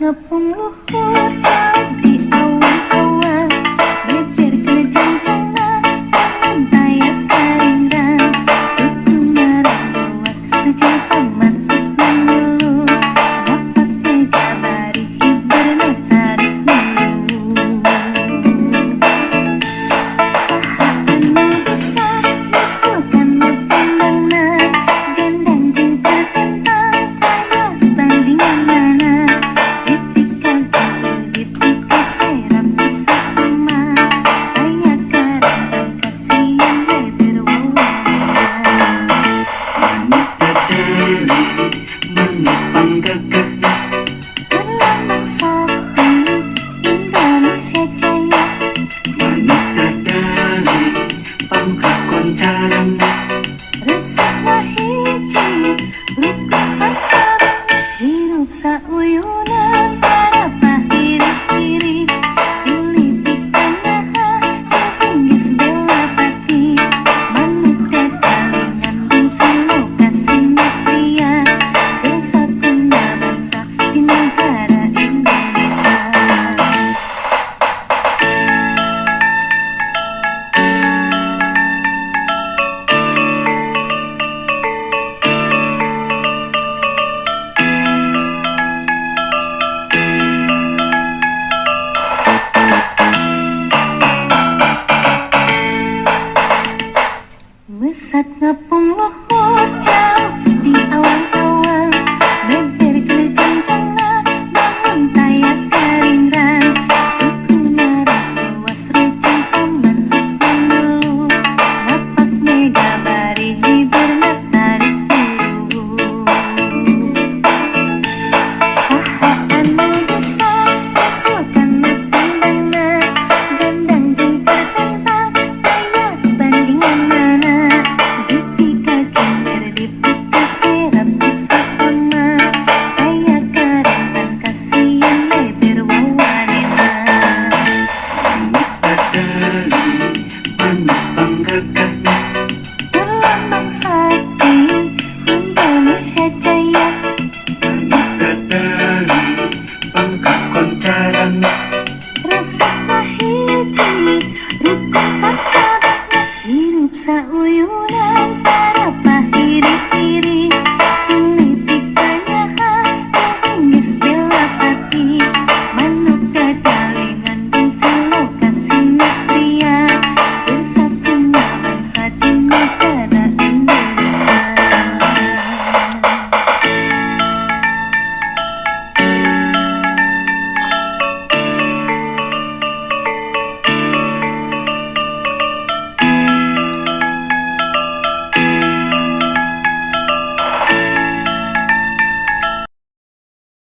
ngepung luhur jadi awan-awan beber kena jantangan mentayat karingan suku marang luas ngejel pemantik mengeluh dapat kegabari hiberna tarik mulu saha anu bisa musuhkan mutandangna gendang jeng tertentang ayo tandingan nana ditika serap usah emak ayah karang kasihan beber wawanan Manuk Dadali menopang gagah berlambang sakti Indonesia Jaya Manuk Dadali pangkakon carang resepna hiji rukun sakarang hirup sauyunan para pahiri-hiri silipik tanaha hinggis bela pati Manuk Dadali ngandung silokasi mulia kesatuna bangsa di negara Indonesia. Mesat ngepung luhur